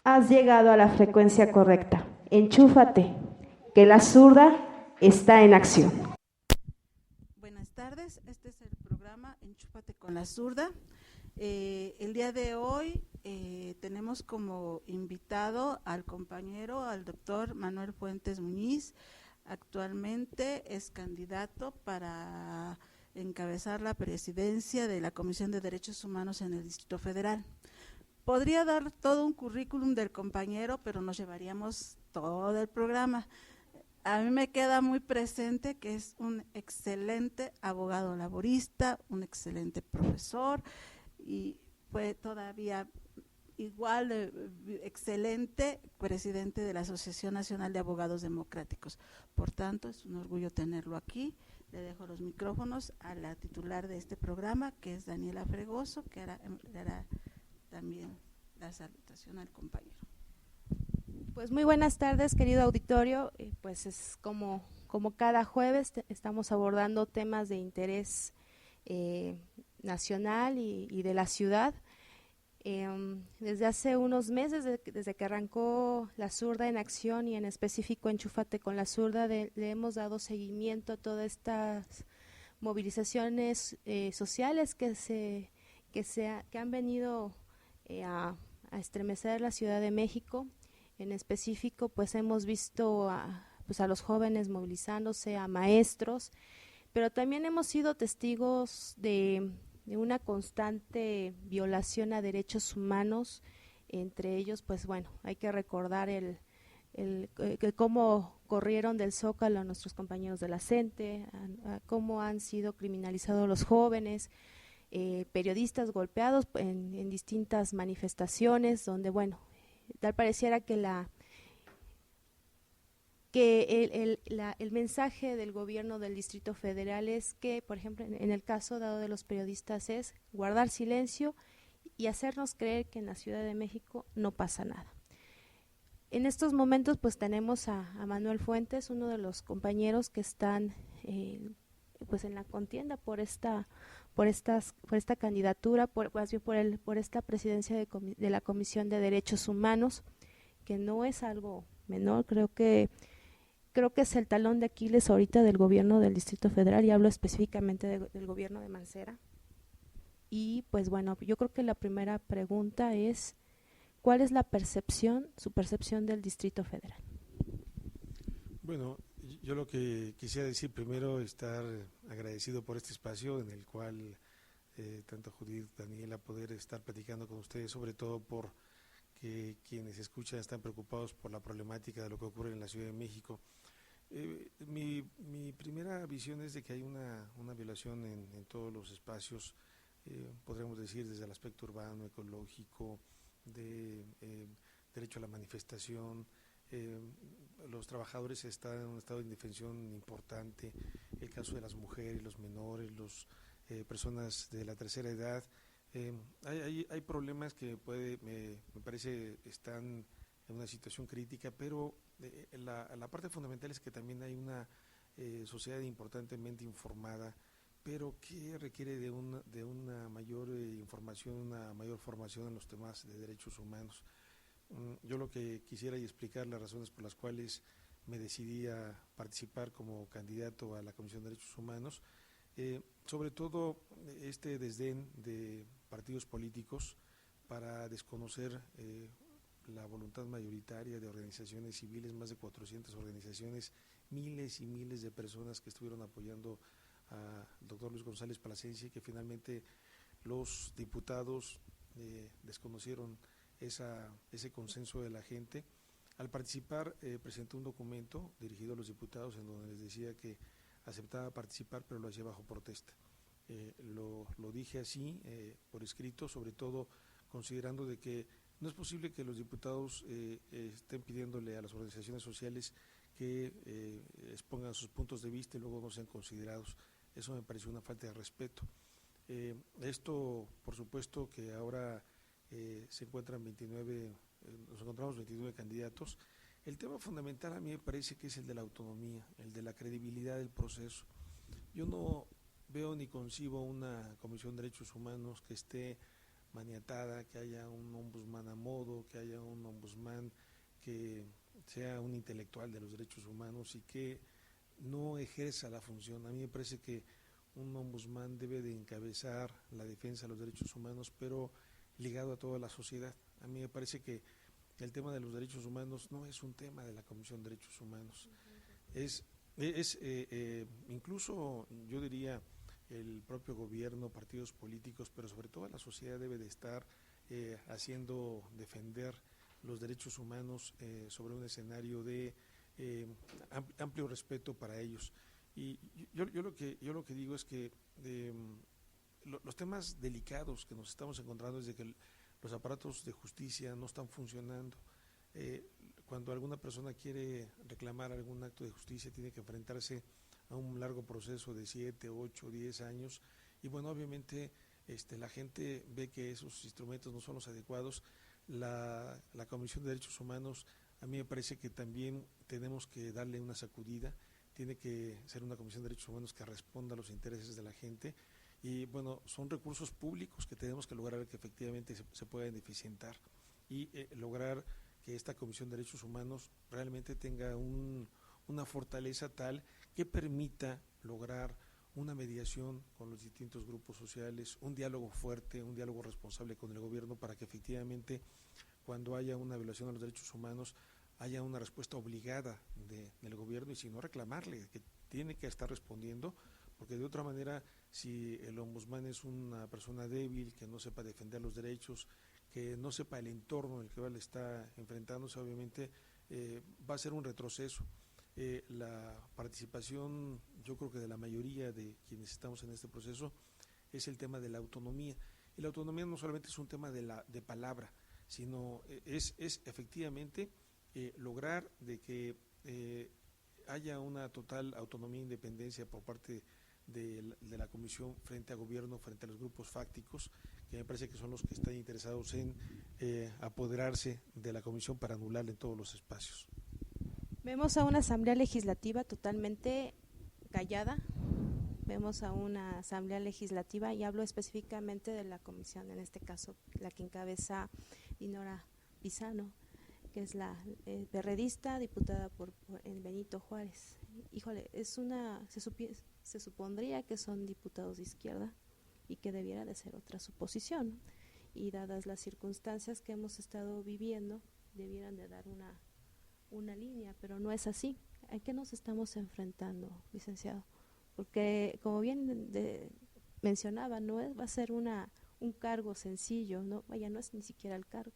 Has llegado a la frecuencia correcta. Enchúfate, que la zurda está en acción. Buenas tardes, este es el programa Enchúfate con la zurda. El día de hoy tenemos como invitado al compañero, al doctor Manuel Fuentes Muñiz. Actualmente es candidato para encabezar la presidencia de la Comisión de Derechos Humanos en el Distrito Federal. Podría dar todo un currículum del compañero, pero nos llevaríamos todo el programa. A mí me queda muy presente que es un excelente abogado laborista, un excelente profesor y fue todavía igual de excelente presidente de la Asociación Nacional de Abogados Democráticos. Por tanto, es un orgullo tenerlo aquí. Le dejo los micrófonos a la titular de este programa, que es Daniela Fregoso, que hará también la salutación al compañero. Pues muy buenas tardes, querido auditorio. Pues es como cada jueves estamos abordando temas de interés nacional y de la ciudad. Desde hace unos meses, desde que arrancó La Zurda en Acción y en específico Enchúfate con la Zurda, le hemos dado seguimiento a todas estas movilizaciones sociales que han venido a estremecer la Ciudad de México. En específico, pues hemos visto a los jóvenes movilizándose, a maestros, pero también hemos sido testigos de una constante violación a derechos humanos. Entre ellos, pues bueno, hay que recordar cómo corrieron del Zócalo a nuestros compañeros de la CENTE, cómo han sido criminalizados los jóvenes, periodistas golpeados en distintas manifestaciones, donde bueno, tal pareciera que el mensaje del gobierno del Distrito Federal es que, por ejemplo, en el caso dado de los periodistas, es guardar silencio y hacernos creer que en la Ciudad de México no pasa nada. En estos momentos pues tenemos a Manuel Fuentes, uno de los compañeros que están pues en la contienda por esta candidatura, por esta presidencia de la Comisión de Derechos Humanos, que no es algo menor. Creo que es el talón de Aquiles ahorita del gobierno del Distrito Federal, y hablo específicamente del gobierno de Mancera. Y pues bueno, yo creo que la primera pregunta es, ¿cuál es su percepción del Distrito Federal? Bueno, yo lo que quisiera decir primero, estar agradecido por este espacio en el cual tanto Judith, Daniela, poder estar platicando con ustedes, sobre todo por que quienes escuchan están preocupados por la problemática de lo que ocurre en la Ciudad de México. Mi primera visión es de que hay una violación en todos los espacios, podríamos decir desde el aspecto urbano, ecológico, de derecho a la manifestación. Los trabajadores están en un estado de indefensión importante, el caso de las mujeres, los menores, las personas de la tercera edad. Hay problemas que me parece están en una situación crítica, pero la parte fundamental es que también hay una sociedad importantemente informada, pero que requiere de una mayor información, una mayor formación en los temas de derechos humanos. Yo lo que quisiera y explicar las razones por las cuales me decidí a participar como candidato a la Comisión de Derechos Humanos, sobre todo este desdén de partidos políticos para desconocer la voluntad mayoritaria de organizaciones civiles, más de 400 organizaciones, miles y miles de personas que estuvieron apoyando al doctor Luis González Plasencia, que finalmente los diputados desconocieron ese consenso de la gente. Al participar presenté un documento dirigido a los diputados en donde les decía que aceptaba participar, pero lo hacía bajo protesta. Lo dije así por escrito, sobre todo considerando de que no es posible que los diputados estén pidiéndole a las organizaciones sociales que expongan sus puntos de vista y luego no sean considerados. Eso me pareció una falta de respeto. Esto, por supuesto, que ahora nos encontramos 29 candidatos. El tema fundamental a mí me parece que es el de la autonomía, el de la credibilidad del proceso. Yo no veo ni concibo una Comisión de Derechos Humanos que esté maniatada, que haya un ombudsman a modo, que haya un ombudsman que sea un intelectual de los derechos humanos y que no ejerza la función. A mí me parece que un ombudsman debe de encabezar la defensa de los derechos humanos, pero ligado a toda la sociedad. A mí me parece que el tema de los derechos humanos no es un tema de la Comisión de Derechos Humanos. Es incluso, yo diría, el propio gobierno, partidos políticos, pero sobre todo la sociedad debe de estar haciendo defender los derechos humanos sobre un escenario de amplio respeto para ellos. Y yo lo que digo es que los temas delicados que nos estamos encontrando es de que los aparatos de justicia no están funcionando. Cuando alguna persona quiere reclamar algún acto de justicia tiene que enfrentarse a un largo proceso de 7, 8, 10 años y bueno, obviamente la gente ve que esos instrumentos no son los adecuados. La Comisión de Derechos Humanos, a mí me parece que también tenemos que darle una sacudida, tiene que ser una Comisión de Derechos Humanos que responda a los intereses de la gente y bueno, son recursos públicos que tenemos que lograr que efectivamente se puedan eficientar y lograr que esta Comisión de Derechos Humanos realmente tenga una fortaleza tal que permita lograr una mediación con los distintos grupos sociales, un diálogo fuerte, un diálogo responsable con el gobierno para que efectivamente cuando haya una violación a los derechos humanos haya una respuesta obligada del gobierno y si no reclamarle, que tiene que estar respondiendo, porque de otra manera si el ombudsman es una persona débil, que no sepa defender los derechos, que no sepa el entorno en el que él está enfrentándose, obviamente va a ser un retroceso. La participación, yo creo que de la mayoría de quienes estamos en este proceso, es el tema de la autonomía. Y la autonomía no solamente es un tema de palabra, sino es efectivamente lograr de que haya una total autonomía e independencia por parte de la Comisión frente a gobierno, frente a los grupos fácticos, que me parece que son los que están interesados en apoderarse de la Comisión para anularla en todos los espacios. Vemos a una asamblea legislativa totalmente callada, vemos a una asamblea legislativa y hablo específicamente de la comisión, en este caso la que encabeza Dinora Pizano, que es la perredista, diputada por Benito Juárez. Híjole, se supondría que son diputados de izquierda y que debiera de ser otra su posición, y dadas las circunstancias que hemos estado viviendo, debieran de dar una línea, pero no es así. ¿A qué nos estamos enfrentando, licenciado? Porque, como bien mencionaba, va a ser un cargo sencillo, no es ni siquiera el cargo,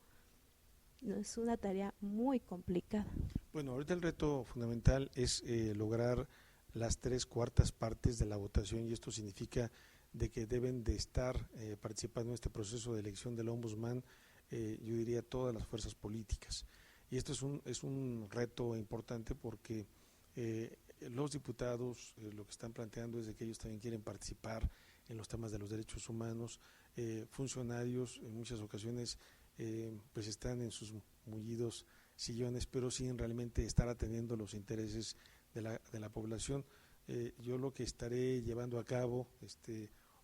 no, es una tarea muy complicada. Bueno, ahorita el reto fundamental es lograr las 3/4 partes de la votación y esto significa de que deben de estar participando en este proceso de elección del ombudsman, yo diría todas las fuerzas políticas. Y esto es un reto importante porque los diputados lo que están planteando es de que ellos también quieren participar en los temas de los derechos humanos. Funcionarios en muchas ocasiones pues están en sus mullidos sillones, pero sin realmente estar atendiendo los intereses de la población. Yo lo que estaré llevando a cabo,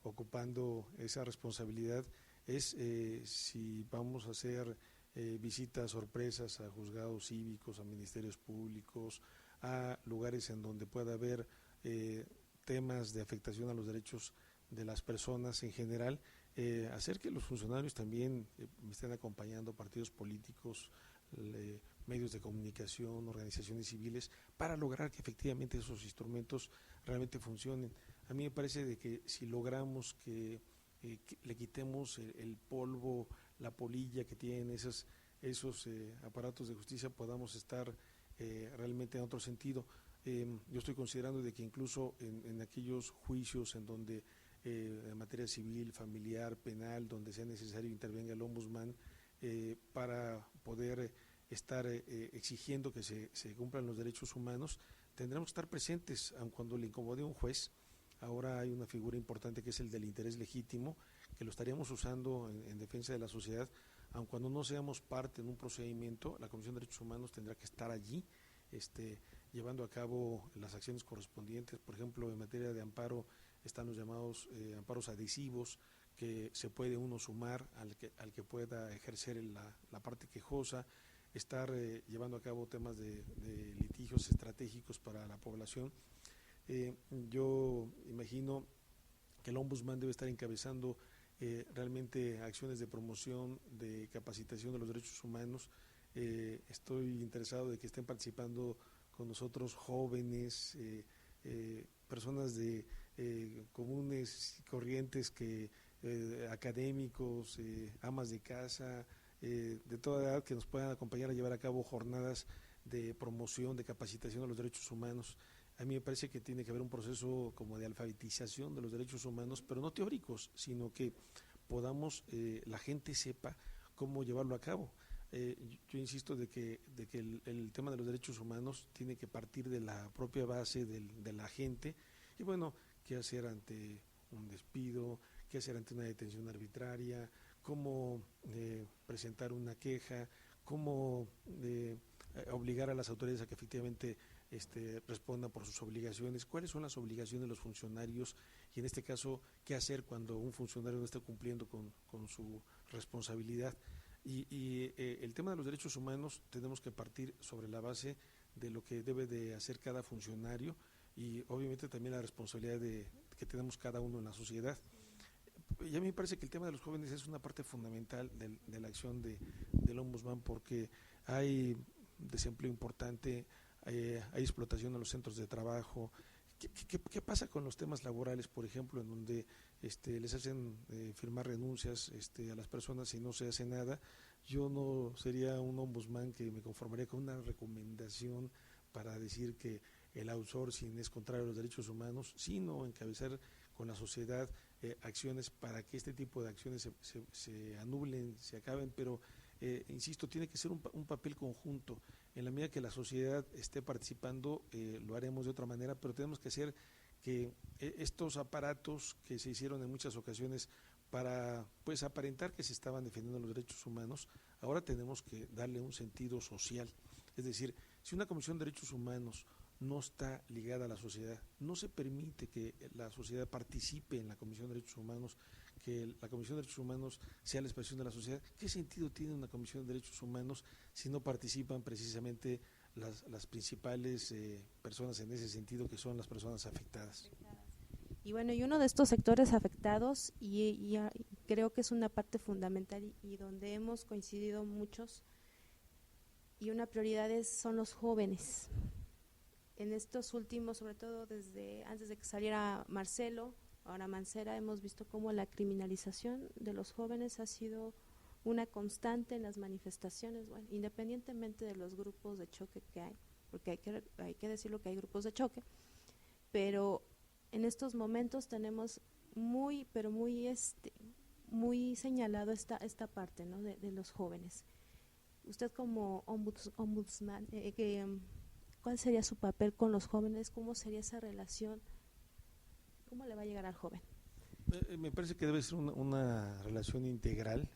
ocupando esa responsabilidad, es si vamos a hacer visitas sorpresas a juzgados cívicos, a ministerios públicos, a lugares en donde pueda haber temas de afectación a los derechos de las personas en general, hacer que los funcionarios también me estén acompañando, partidos políticos, medios de comunicación, organizaciones civiles, para lograr que efectivamente esos instrumentos realmente funcionen. A mí me parece de que si logramos que le quitemos el polvo, la polilla que tienen esos aparatos de justicia, podamos estar realmente en otro sentido. Yo estoy considerando de que incluso en aquellos juicios en donde en materia civil, familiar, penal, donde sea necesario intervenga el ombudsman para poder estar exigiendo que se cumplan los derechos humanos, tendremos que estar presentes, aun cuando le incomode a un juez. Ahora hay una figura importante que es el del interés legítimo, que lo estaríamos usando en defensa de la sociedad, aun cuando no seamos parte en un procedimiento. La Comisión de Derechos Humanos tendrá que estar allí, llevando a cabo las acciones correspondientes. Por ejemplo, en materia de amparo están los llamados amparos adhesivos, que se puede uno sumar al que pueda ejercer la parte quejosa, estar llevando a cabo temas de litigios estratégicos para la población. Yo imagino que el ombudsman debe estar encabezando realmente acciones de promoción, de capacitación de los derechos humanos. Estoy interesado de que estén participando con nosotros jóvenes, personas de comunes y corrientes, académicos, amas de casa, de toda edad, que nos puedan acompañar a llevar a cabo jornadas de promoción, de capacitación de los derechos humanos. A mí me parece que tiene que haber un proceso como de alfabetización de los derechos humanos, pero no teóricos, sino que podamos, la gente sepa cómo llevarlo a cabo. Yo insisto de que el tema de los derechos humanos tiene que partir de la propia base de la gente, y bueno, qué hacer ante un despido, qué hacer ante una detención arbitraria, cómo presentar una queja, cómo obligar a las autoridades a que efectivamente respondan por sus obligaciones, cuáles son las obligaciones de los funcionarios, y en este caso, qué hacer cuando un funcionario no está cumpliendo con su responsabilidad. Y el tema de los derechos humanos tenemos que partir sobre la base de lo que debe de hacer cada funcionario, y obviamente también la responsabilidad que tenemos cada uno en la sociedad. Y a mí me parece que el tema de los jóvenes es una parte fundamental de la acción del ombudsman, porque hay desempleo importante, hay explotación en los centros de trabajo. ¿Qué pasa con los temas laborales, por ejemplo, en donde les hacen firmar renuncias a las personas y no se hace nada? Yo no sería un ombudsman que me conformaría con una recomendación para decir que el outsourcing es contrario a los derechos humanos, sino encabezar con la sociedad acciones para que este tipo de acciones se anulen, se acaben, pero insisto, tiene que ser un papel conjunto. En la medida que la sociedad esté participando, lo haremos de otra manera, pero tenemos que hacer que estos aparatos que se hicieron en muchas ocasiones para pues aparentar que se estaban defendiendo los derechos humanos, ahora tenemos que darle un sentido social. Es decir, si una Comisión de Derechos Humanos no está ligada a la sociedad, no se permite que la sociedad participe en la Comisión de Derechos Humanos, que la Comisión de Derechos Humanos sea la expresión de la sociedad, ¿qué sentido tiene una Comisión de Derechos Humanos si no participan precisamente las principales personas en ese sentido, que son las personas afectadas? Y bueno, y uno de estos sectores afectados, y creo que es una parte fundamental y donde hemos coincidido muchos, y una prioridad son los jóvenes. En estos últimos, sobre todo desde antes de que saliera Marcelo, ahora Mancera, hemos visto cómo la criminalización de los jóvenes ha sido una constante en las manifestaciones, bueno, independientemente de los grupos de choque que hay, porque hay que decirlo que hay grupos de choque, pero en estos momentos tenemos muy señalado esta parte, ¿no?, de los jóvenes. Usted como ombudsman, ¿cuál sería su papel con los jóvenes? ¿Cómo sería esa relación? ¿Cómo le va a llegar al joven? Me parece que debe ser una relación integral.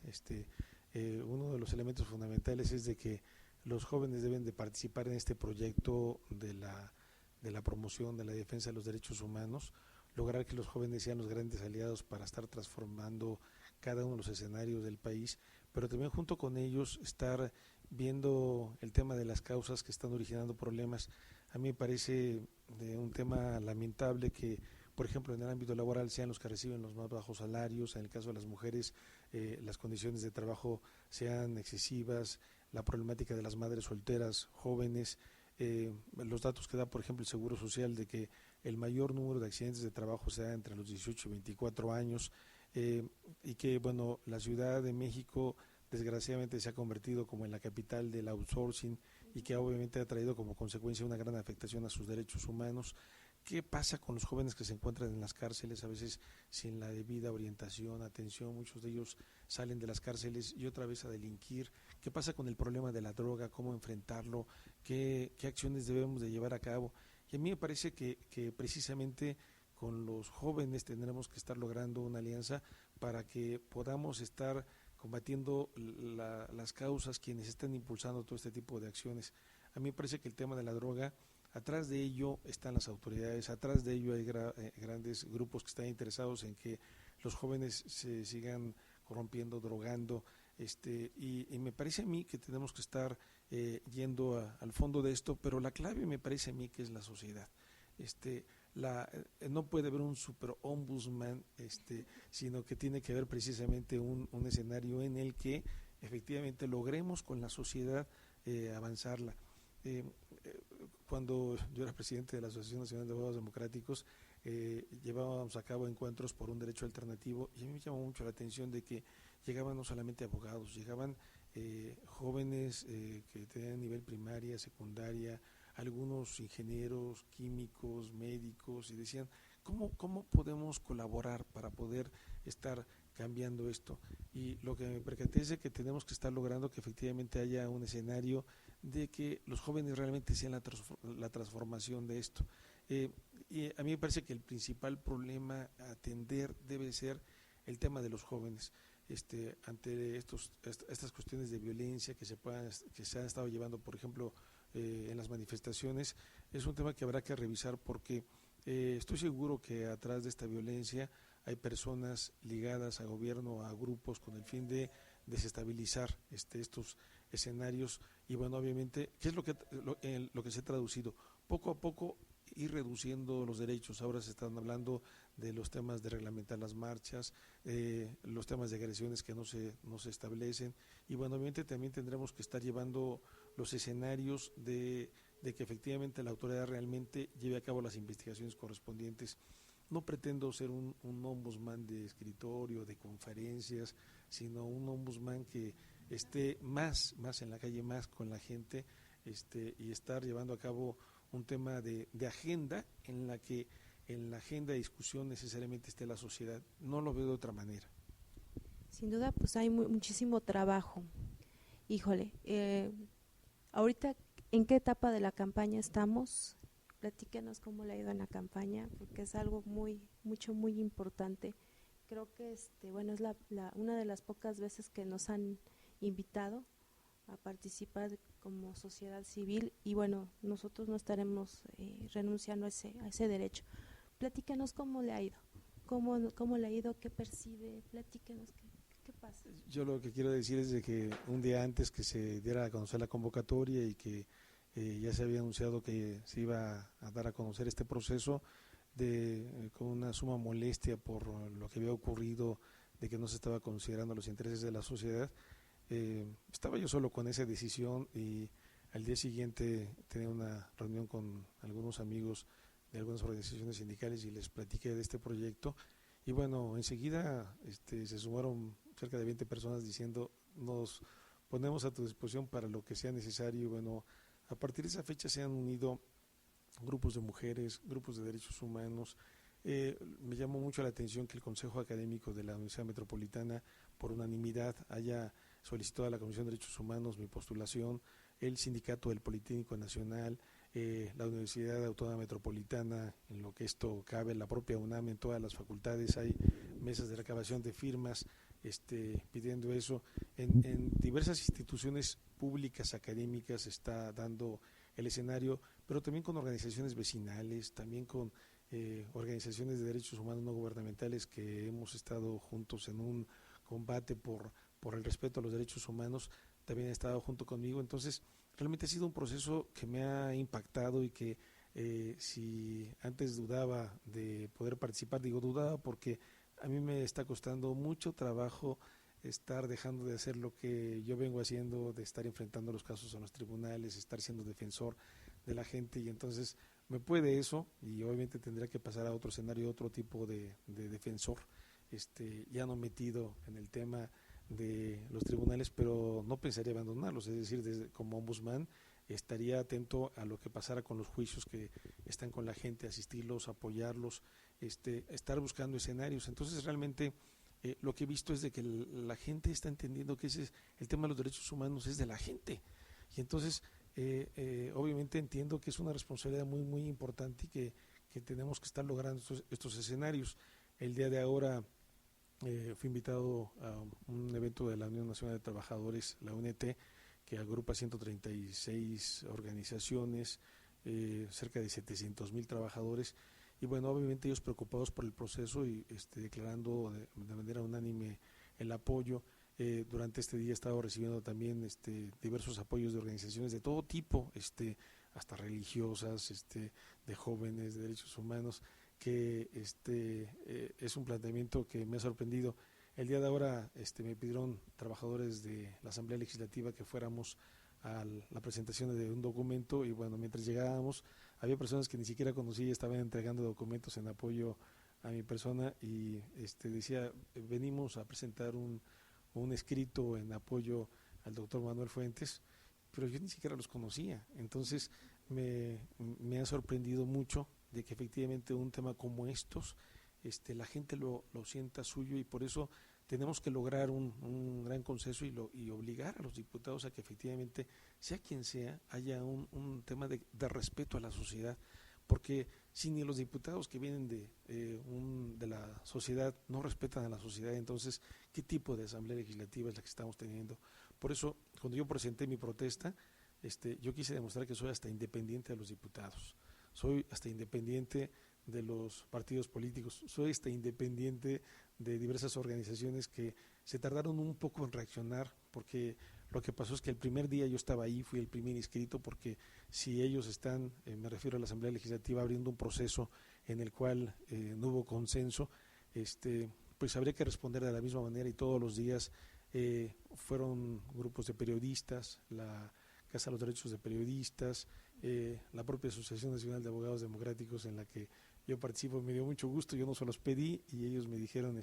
Uno de los elementos fundamentales es de que los jóvenes deben de participar en este proyecto de la promoción, de la defensa de los derechos humanos, lograr que los jóvenes sean los grandes aliados para estar transformando cada uno de los escenarios del país, pero también junto con ellos estar viendo el tema de las causas que están originando problemas. A mí me parece un tema lamentable que, por ejemplo, en el ámbito laboral sean los que reciben los más bajos salarios, en el caso de las mujeres las condiciones de trabajo sean excesivas, la problemática de las madres solteras, jóvenes, los datos que da, por ejemplo, el Seguro Social de que el mayor número de accidentes de trabajo se da entre los 18 y 24 años, y que, bueno, la Ciudad de México desgraciadamente se ha convertido como en la capital del outsourcing y que obviamente ha traído como consecuencia una gran afectación a sus derechos humanos. ¿Qué pasa con los jóvenes que se encuentran en las cárceles, a veces sin la debida orientación, atención? Muchos de ellos salen de las cárceles y otra vez a delinquir. ¿Qué pasa con el problema de la droga? ¿Cómo enfrentarlo? ¿Qué acciones debemos de llevar a cabo? Y a mí me parece que precisamente con los jóvenes tendremos que estar logrando una alianza para que podamos estar combatiendo las causas, quienes están impulsando todo este tipo de acciones. A mí me parece que el tema de la droga, atrás de ello están las autoridades, atrás de ello hay grandes grupos que están interesados en que los jóvenes se sigan corrompiendo, drogando, y me parece a mí que tenemos que estar yendo al fondo de esto, pero la clave me parece a mí que es la sociedad. No puede haber un super ombudsman, sino que tiene que haber precisamente un escenario en el que efectivamente logremos con la sociedad avanzarla. Cuando yo era presidente de la Asociación Nacional de Abogados Democráticos, llevábamos a cabo encuentros por un derecho alternativo, y a mí me llamó mucho la atención de que llegaban no solamente abogados, llegaban jóvenes que tenían nivel primaria, secundaria, algunos ingenieros, químicos, médicos, y decían, ¿cómo podemos colaborar para poder estar cambiando esto? Y lo que me percaté es de que tenemos que estar logrando que efectivamente haya un escenario de que los jóvenes realmente sean la transformación de esto. Y a mí me parece que el principal problema a atender debe ser el tema de los jóvenes. Ante estas cuestiones de violencia que se han estado llevando, por ejemplo, en las manifestaciones, es un tema que habrá que revisar, porque estoy seguro que atrás de esta violencia hay personas ligadas a gobierno, a grupos, con el fin de desestabilizar estos escenarios. Y bueno, obviamente, ¿qué es lo que se ha traducido? Poco a poco ir reduciendo los derechos. Ahora se están hablando de los temas de reglamentar las marchas, los temas de agresiones que no se establecen, y bueno, obviamente también tendremos que estar llevando los escenarios de que efectivamente la autoridad realmente lleve a cabo las investigaciones correspondientes. No pretendo ser un ombudsman de escritorio, de conferencias, sino un ombudsman que esté más en la calle, más con la gente, y estar llevando a cabo un tema de agenda en la que en la agenda de discusión necesariamente esté la sociedad. No lo veo de otra manera. Sin duda, pues hay muchísimo trabajo. Híjole, ahorita, ¿en qué etapa de la campaña estamos? Platíquenos cómo le ha ido en la campaña, porque es algo muy importante. Creo que bueno, es una de las pocas veces que nos han invitado a participar como sociedad civil, y bueno, nosotros no estaremos renunciando a ese derecho. Platíquenos cómo le ha ido, cómo le ha ido, qué percibe, platíquenos qué pasa. Yo lo que quiero decir es de que un día antes que se diera a conocer la convocatoria y que ya se había anunciado que se iba a dar a conocer este proceso, con una suma molestia por lo que había ocurrido, de que no se estaba considerando los intereses de la sociedad, estaba yo solo con esa decisión, y al día siguiente tenía una reunión con algunos amigos de algunas organizaciones sindicales y les platiqué de este proyecto, y bueno, enseguida se sumaron cerca de 20 personas diciendo, nos ponemos a tu disposición para lo que sea necesario. Y bueno, a partir de esa fecha se han unido grupos de mujeres, grupos de derechos humanos. Me llamó mucho la atención que el Consejo Académico de la Universidad Metropolitana, por unanimidad, haya solicitado a la Comisión de Derechos Humanos mi postulación, el Sindicato del Politécnico Nacional, la Universidad Autónoma Metropolitana, en lo que esto cabe, la propia UNAM, en todas las facultades hay mesas de recabación de firmas pidiendo eso. En diversas instituciones públicas, académicas, está dando el escenario, pero también con organizaciones vecinales, también con organizaciones de derechos humanos no gubernamentales, que hemos estado juntos en un combate por el respeto a los derechos humanos, también ha estado junto conmigo. Entonces, realmente ha sido un proceso que me ha impactado, y que si antes dudaba de poder participar, dudaba porque a mí me está costando mucho trabajo estar dejando de hacer lo que yo vengo haciendo, de estar enfrentando los casos en los tribunales, estar siendo defensor de la gente, y entonces me puede eso, y obviamente tendría que pasar a otro escenario, otro tipo de defensor, ya no metido en el tema de los tribunales, pero no pensaría abandonarlos, es decir, como ombudsman estaría atento a lo que pasara con los juicios que están con la gente, asistirlos, apoyarlos, estar buscando escenarios. Entonces realmente lo que he visto es de que la gente está entendiendo que el tema de los derechos humanos es de la gente, y entonces obviamente entiendo que es una responsabilidad muy importante, y que tenemos que estar logrando estos escenarios. El día de ahora fui invitado a un evento de la Unión Nacional de Trabajadores, la UNT, que agrupa 136 organizaciones, cerca de 700,000 trabajadores, y bueno, obviamente ellos preocupados por el proceso y declarando de manera unánime el apoyo. Durante este día he estado recibiendo también diversos apoyos de organizaciones de todo tipo, hasta religiosas, de jóvenes, de derechos humanos, que es un planteamiento que me ha sorprendido. El día de ahora me pidieron trabajadores de la Asamblea Legislativa que fuéramos a la presentación de un documento, y bueno, mientras llegábamos había personas que ni siquiera conocí y estaban entregando documentos en apoyo a mi persona, y decía, venimos a presentar un escrito en apoyo al doctor Manuel Fuentes, pero yo ni siquiera los conocía. Entonces me ha sorprendido mucho de que efectivamente un tema como estos la gente lo sienta suyo, y por eso tenemos que lograr un gran consenso y obligar a los diputados a que efectivamente, sea quien sea, haya un tema de respeto a la sociedad, porque si ni los diputados que vienen de la sociedad no respetan a la sociedad, entonces, ¿qué tipo de asamblea legislativa es la que estamos teniendo? Por eso, cuando yo presenté mi protesta, yo quise demostrar que soy hasta independiente de los diputados, soy hasta independiente de los partidos políticos, soy independiente de diversas organizaciones que se tardaron un poco en reaccionar, porque lo que pasó es que el primer día yo estaba ahí, fui el primer inscrito, porque si ellos están, me refiero a la Asamblea Legislativa, abriendo un proceso en el cual no hubo consenso, pues habría que responder de la misma manera, y todos los días fueron grupos de periodistas, la Casa de los Derechos de Periodistas, la propia Asociación Nacional de Abogados Democráticos, en la que yo participo. Me dio mucho gusto, yo no se los pedí y ellos me dijeron,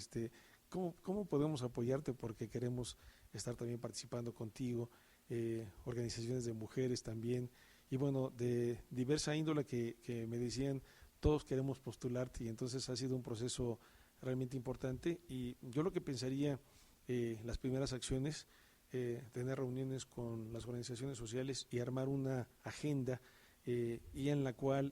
¿cómo podemos apoyarte? Porque queremos estar también participando contigo, organizaciones de mujeres también, y bueno, de diversa índole que me decían, todos queremos postularte, y entonces ha sido un proceso realmente importante. Y yo lo que pensaría, las primeras acciones, tener reuniones con las organizaciones sociales y armar una agenda y en la cual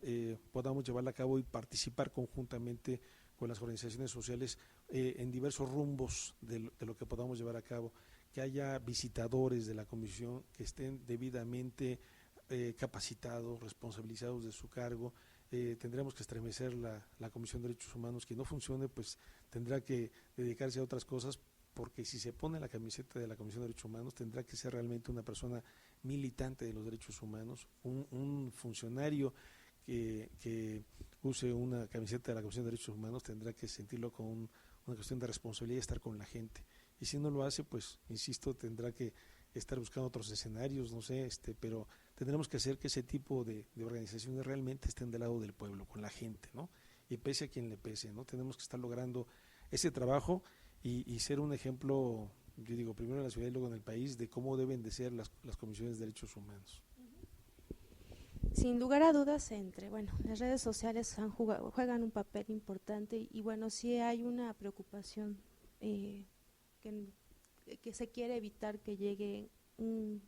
podamos llevarla a cabo y participar conjuntamente con las organizaciones sociales en diversos rumbos de lo que podamos llevar a cabo, que haya visitadores de la comisión que estén debidamente capacitados, responsabilizados de su cargo. Tendremos que estremecer la Comisión de Derechos Humanos. Quien no funcione, pues tendrá que dedicarse a otras cosas, porque si se pone la camiseta de la Comisión de Derechos Humanos, tendrá que ser realmente una persona militante de los derechos humanos, un funcionario que use una camiseta de la Comisión de Derechos Humanos tendrá que sentirlo con una cuestión de responsabilidad y estar con la gente. Y si no lo hace, pues, insisto, tendrá que estar buscando otros escenarios, no sé, pero tendremos que hacer que ese tipo de organizaciones realmente estén del lado del pueblo, con la gente, ¿no? Y pese a quien le pese, ¿no? Tenemos que estar logrando ese trabajo y ser un ejemplo, yo digo, primero en la ciudad y luego en el país, de cómo deben de ser las comisiones de derechos humanos. Sin lugar a dudas, las redes sociales juegan un papel importante, y bueno, sí hay una preocupación que se quiere evitar que llegue un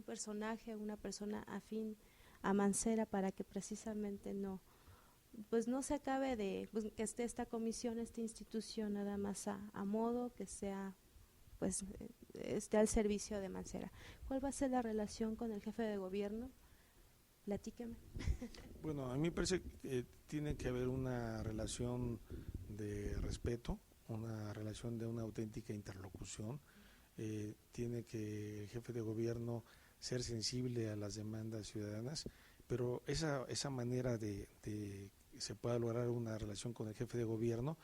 personaje, una persona afín a Mancera, para que precisamente no se acabe que esté esta comisión, esta institución nada más a modo, que sea esté al servicio de Mancera. ¿Cuál va a ser la relación con el jefe de gobierno? Platíqueme. Bueno, a mí me parece que tiene que haber una relación de respeto, una relación de una auténtica interlocución. Tiene que el jefe de gobierno ser sensible a las demandas ciudadanas, pero esa manera de se pueda lograr una relación con el jefe de gobierno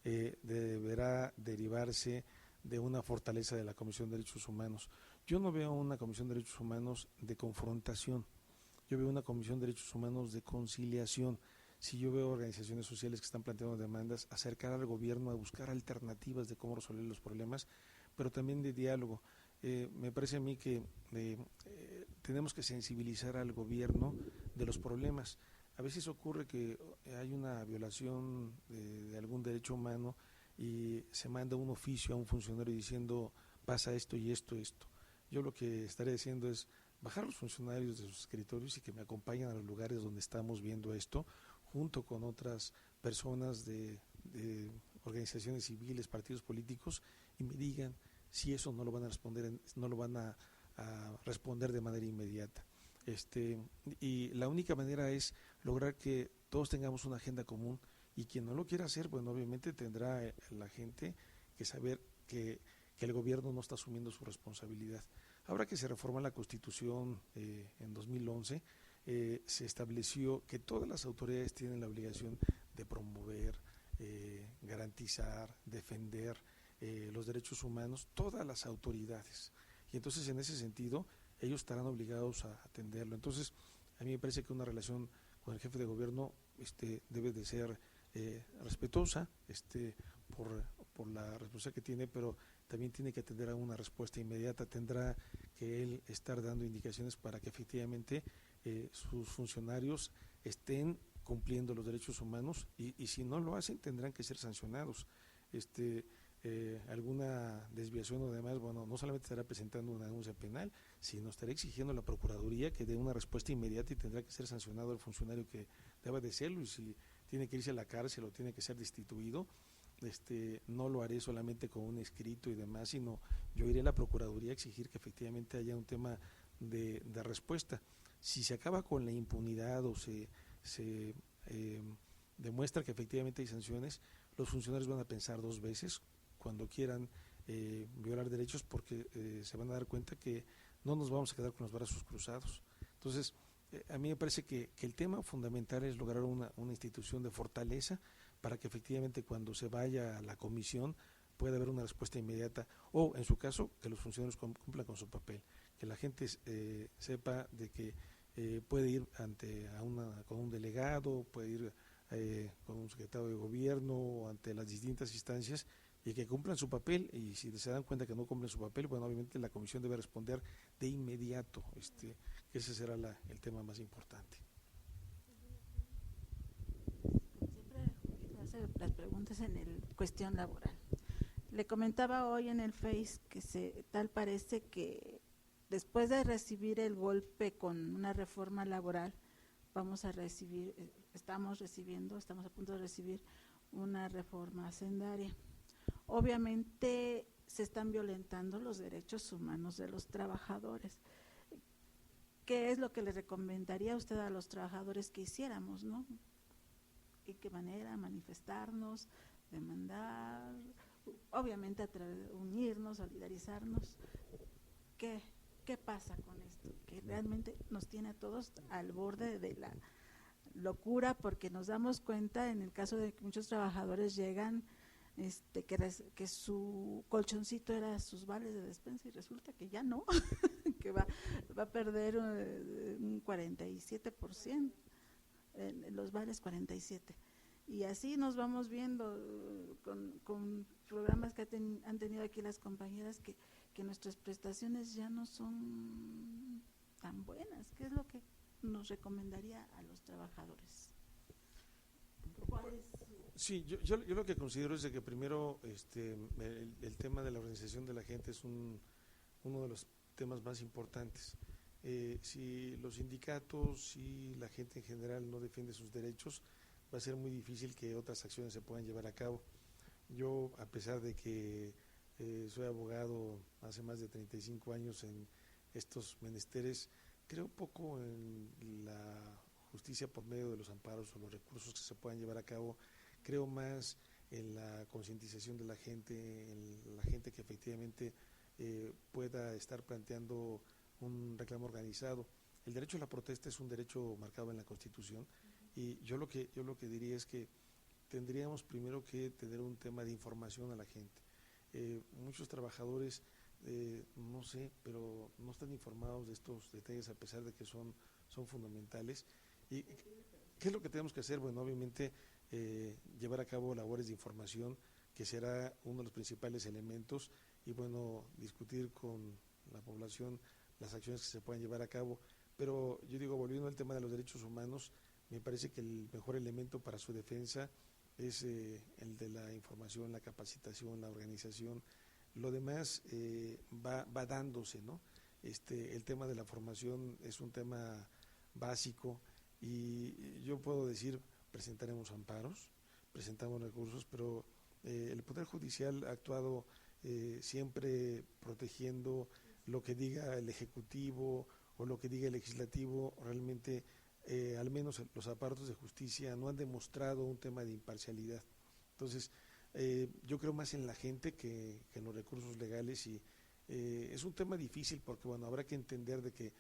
deberá derivarse de una fortaleza de la Comisión de Derechos Humanos. Yo no veo una Comisión de Derechos Humanos de confrontación, yo veo una Comisión de Derechos Humanos de conciliación. Si yo veo organizaciones sociales que están planteando demandas, acercar al gobierno a buscar alternativas de cómo resolver los problemas, pero también de diálogo. Me parece a mí que tenemos que sensibilizar al gobierno de los problemas. A veces ocurre que hay una violación de algún derecho humano y se manda un oficio a un funcionario diciendo pasa esto y esto. Yo lo que estaré diciendo es bajar los funcionarios de sus escritorios y que me acompañen a los lugares donde estamos viendo esto, junto con otras personas de organizaciones civiles, partidos políticos, y me digan si eso no lo van a responder de manera inmediata. Y la única manera es lograr que todos tengamos una agenda común Y quien no lo quiera hacer, bueno, obviamente tendrá la gente que saber que el gobierno no está asumiendo su responsabilidad. Ahora que se reforma la Constitución en 2011, se estableció que todas las autoridades tienen la obligación de promover, garantizar, defender los derechos humanos, todas las autoridades. Y entonces, en ese sentido, ellos estarán obligados a atenderlo. Entonces, a mí me parece que una relación con el jefe de gobierno debe de ser respetuosa por la responsabilidad que tiene, pero también tiene que atender a una respuesta inmediata. Tendrá que él estar dando indicaciones para que efectivamente sus funcionarios estén cumpliendo los derechos humanos y si no lo hacen tendrán que ser sancionados. Alguna desviación o demás, bueno, no solamente estará presentando una denuncia penal, sino estará exigiendo a la Procuraduría que dé una respuesta inmediata y tendrá que ser sancionado el funcionario que deba de serlo, y si tiene que irse a la cárcel o tiene que ser destituido, no lo haré solamente con un escrito y demás, sino yo iré a la Procuraduría a exigir que efectivamente haya un tema de respuesta. Si se acaba con la impunidad o se demuestra que efectivamente hay sanciones, los funcionarios van a pensar dos veces cuando quieran violar derechos, porque se van a dar cuenta que no nos vamos a quedar con los brazos cruzados. Entonces, a mí me parece que el tema fundamental es lograr una institución de fortaleza para que efectivamente cuando se vaya a la comisión pueda haber una respuesta inmediata, o en su caso que los funcionarios cumplan con su papel, que la gente sepa de que puede ir con un delegado, puede ir con un secretario de gobierno o ante las distintas instancias, y que cumplan su papel, y si se dan cuenta que no cumplen su papel, bueno, obviamente la comisión debe responder de inmediato, que ese será el tema más importante. Siempre hace las preguntas en el cuestión laboral. Le comentaba hoy en el Face que tal parece que después de recibir el golpe con una reforma laboral, estamos a punto de recibir una reforma hacendaria. Obviamente se están violentando los derechos humanos de los trabajadores. ¿Qué es lo que le recomendaría usted a los trabajadores que hiciéramos, no? ¿En qué manera? Manifestarnos, demandar, obviamente unirnos, solidarizarnos. ¿Qué pasa con esto? Que realmente nos tiene a todos al borde de la locura, porque nos damos cuenta en el caso de que muchos trabajadores llegan que su colchoncito era sus vales de despensa y resulta que ya no, que va a perder un 47%, los vales 47%. Y así nos vamos viendo con programas que han tenido aquí las compañeras, que nuestras prestaciones ya no son tan buenas. ¿Qué es lo que nos recomendaría a los trabajadores? ¿Cuál es? Sí, yo lo que considero es de que primero el tema de la organización de la gente es uno de los temas más importantes. Si los sindicatos, si la gente en general no defiende sus derechos, va a ser muy difícil que otras acciones se puedan llevar a cabo. Yo, a pesar de que soy abogado hace más de 35 años en estos menesteres, creo poco en la justicia por medio de los amparos o los recursos que se puedan llevar a cabo. Creo más en la concientización de la gente, en la gente que efectivamente pueda estar planteando un reclamo organizado. El derecho a la protesta es un derecho marcado en la Constitución, y yo lo que diría es que tendríamos primero que tener un tema de información a la gente. Muchos trabajadores, no sé, pero no están informados de estos detalles, a pesar de que son fundamentales. ¿Y qué es lo que tenemos que hacer? Bueno, obviamente llevar a cabo labores de información, que será uno de los principales elementos, y bueno, discutir con la población las acciones que se puedan llevar a cabo. Pero yo digo, volviendo al tema de los derechos humanos, me parece que el mejor elemento para su defensa es el de la información, la capacitación, la organización. Lo demás va dándose, ¿no? El tema de la formación es un tema básico, y yo puedo decir, presentaremos amparos, presentamos recursos, pero el Poder Judicial ha actuado siempre protegiendo lo que diga el Ejecutivo o lo que diga el Legislativo. Realmente al menos los aparatos de justicia no han demostrado un tema de imparcialidad. Entonces, yo creo más en la gente que en los recursos legales, y es un tema difícil porque, bueno, habrá que entender de que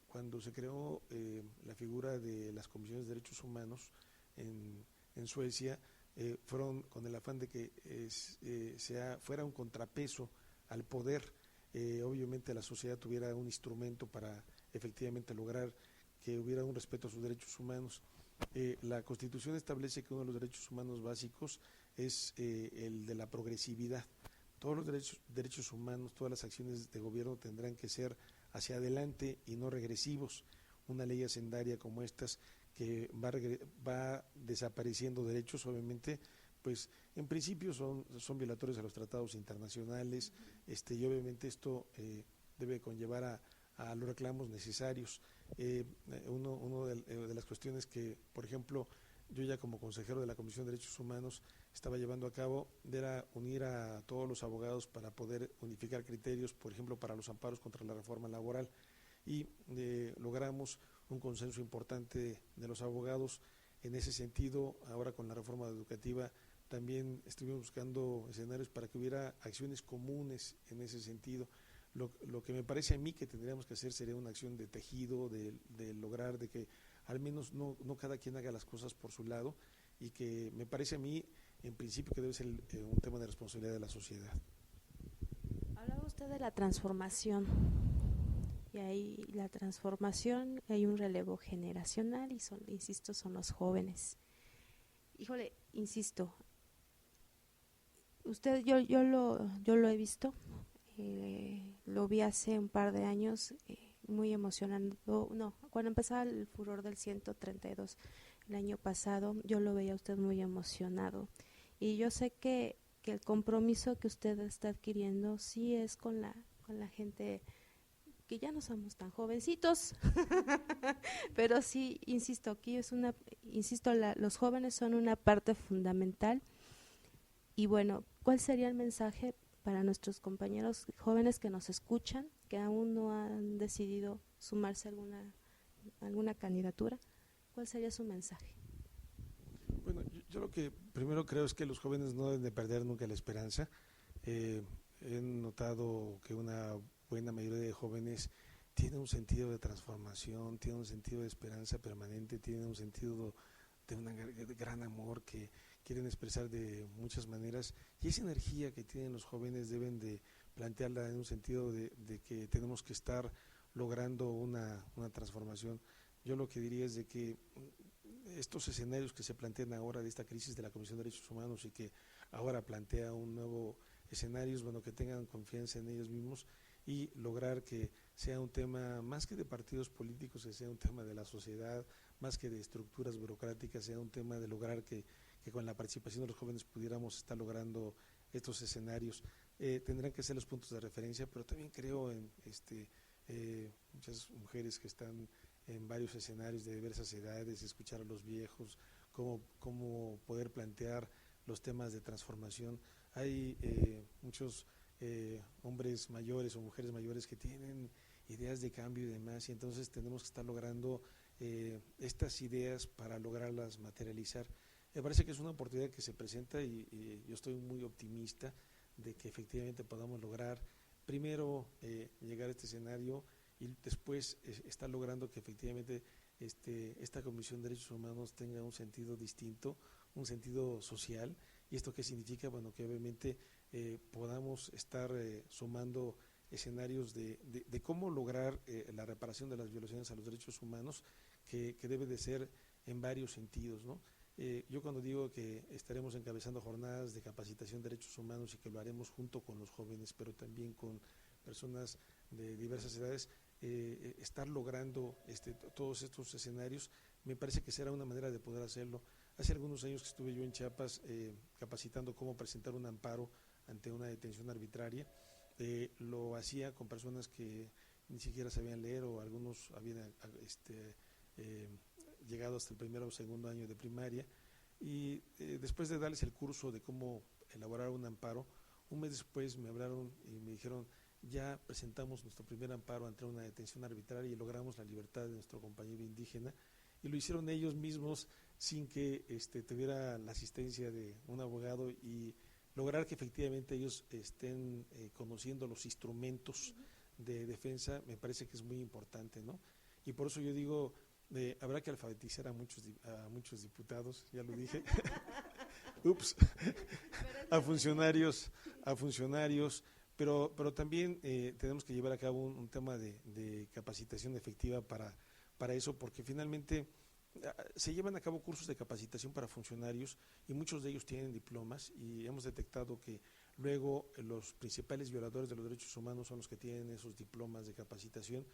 cuando se creó la figura de las comisiones de derechos humanos en Suecia, fueron con el afán de que fuera un contrapeso al poder. Obviamente la sociedad tuviera un instrumento para efectivamente lograr que hubiera un respeto a sus derechos humanos. La Constitución establece que uno de los derechos humanos básicos es el de la progresividad. Todos los derechos humanos, todas las acciones de gobierno tendrán que ser hacia adelante y no regresivos. Una ley hacendaria como estas, que va desapareciendo derechos, obviamente, pues en principio son violatorios a los tratados internacionales, y obviamente esto debe conllevar a los reclamos necesarios. Uno de las cuestiones que, por ejemplo, yo ya como consejero de la Comisión de Derechos Humanos estaba llevando a cabo era unir a todos los abogados para poder unificar criterios, por ejemplo, para los amparos contra la reforma laboral, y logramos un consenso importante de los abogados en ese sentido. Ahora con la reforma educativa también estuvimos buscando escenarios para que hubiera acciones comunes en ese sentido. Lo que me parece a mí que tendríamos que hacer sería una acción de tejido, de lograr de que al menos no cada quien haga las cosas por su lado, y que me parece a mí en principio que debe ser un tema de responsabilidad de la sociedad. Hablaba usted de la transformación, y ahí la transformación, hay un relevo generacional y son los jóvenes. Híjole, insisto, usted, yo lo he visto, lo vi hace un par de años, muy emocionando, cuando empezaba el furor del 132 el año pasado, yo lo veía a usted muy emocionado, y yo sé que el compromiso que usted está adquiriendo sí es con la gente que ya no somos tan jovencitos, pero sí, insisto, aquí los jóvenes son una parte fundamental. Y bueno, ¿cuál sería el mensaje para nuestros compañeros jóvenes que nos escuchan, que aún no han decidido sumarse a alguna candidatura? ¿Cuál sería su mensaje? Bueno, yo lo que primero creo es que los jóvenes no deben de perder nunca la esperanza. He notado que una buena mayoría de jóvenes tiene un sentido de transformación, tiene un sentido de esperanza permanente, tiene un sentido de un gran amor que quieren expresar de muchas maneras, y esa energía que tienen los jóvenes deben de plantearla en un sentido de que tenemos que estar logrando una transformación. Yo lo que diría es de que estos escenarios que se plantean ahora de esta crisis de la Comisión de Derechos Humanos, y que ahora plantea un nuevo escenario, bueno, que tengan confianza en ellos mismos y lograr que sea un tema más que de partidos políticos, que sea un tema de la sociedad, más que de estructuras burocráticas, sea un tema de lograr que con la participación de los jóvenes pudiéramos estar logrando estos escenarios. Tendrán que ser los puntos de referencia, pero también creo en muchas mujeres que están en varios escenarios de diversas edades, escuchar a los viejos, cómo poder plantear los temas de transformación. Hay muchos hombres mayores o mujeres mayores que tienen ideas de cambio y demás, y entonces tenemos que estar logrando estas ideas para lograrlas materializar. Me parece que es una oportunidad que se presenta, y yo estoy muy optimista de que efectivamente podamos lograr primero llegar a este escenario, y después estar logrando que efectivamente esta Comisión de Derechos Humanos tenga un sentido distinto, un sentido social. ¿Y esto qué significa? Bueno, que obviamente podamos estar sumando escenarios de cómo lograr la reparación de las violaciones a los derechos humanos, que debe de ser en varios sentidos, ¿no? Yo cuando digo que estaremos encabezando jornadas de capacitación de derechos humanos, y que lo haremos junto con los jóvenes, pero también con personas de diversas edades, estar logrando todos estos escenarios, me parece que será una manera de poder hacerlo. Hace algunos años que estuve yo en Chiapas capacitando cómo presentar un amparo ante una detención arbitraria. Lo hacía con personas que ni siquiera sabían leer, o algunos habían llegado hasta el primero o segundo año de primaria, y después de darles el curso de cómo elaborar un amparo, un mes después me hablaron y me dijeron: ya presentamos nuestro primer amparo ante una detención arbitraria y logramos la libertad de nuestro compañero indígena, y lo hicieron ellos mismos sin que tuviera la asistencia de un abogado, y lograr que efectivamente ellos estén conociendo los instrumentos de defensa me parece que es muy importante, ¿no? Y por eso yo digo, habrá que alfabetizar a muchos diputados, ya lo dije, ups, a funcionarios, pero también tenemos que llevar a cabo un tema de capacitación efectiva para eso, porque finalmente se llevan a cabo cursos de capacitación para funcionarios y muchos de ellos tienen diplomas, y hemos detectado que luego los principales violadores de los derechos humanos son los que tienen esos diplomas de capacitación,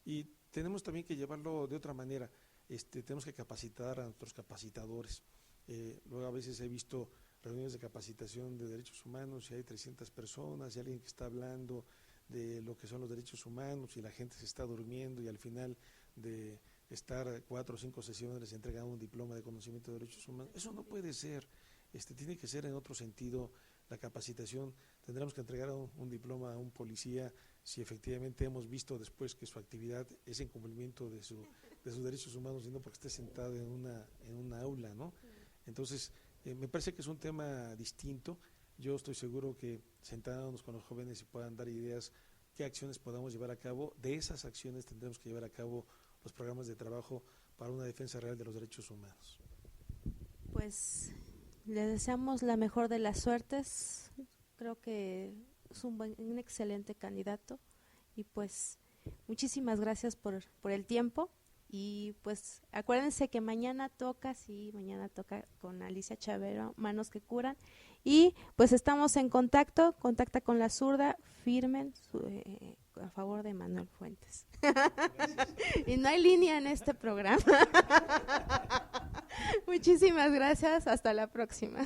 y tenemos también que llevarlo de otra manera. Tenemos que capacitar a nuestros capacitadores. Luego a veces he visto reuniones de capacitación de derechos humanos y hay 300 personas y alguien que está hablando de lo que son los derechos humanos y la gente se está durmiendo, y al final de estar 4 o 5 sesiones les entregan un diploma de conocimiento de derechos humanos. Eso no puede ser. Tiene que ser en otro sentido la capacitación. Tendremos que entregar un diploma a un policía si efectivamente hemos visto después que su actividad es en cumplimiento de sus derechos humanos y no porque esté sentado en una aula, ¿no? Entonces, me parece que es un tema distinto. Yo estoy seguro que sentándonos con los jóvenes y puedan dar ideas qué acciones podamos llevar a cabo, de esas acciones tendremos que llevar a cabo los programas de trabajo para una defensa real de los derechos humanos. Pues le deseamos la mejor de las suertes. Creo que es un excelente candidato, y pues muchísimas gracias por el tiempo. Y pues acuérdense que mañana toca con Alicia Chavero, Manos que Curan, y pues estamos en contacta con La Zurda, firmen a favor de Manuel Fuentes. Y no hay línea en este programa. Muchísimas gracias, hasta la próxima.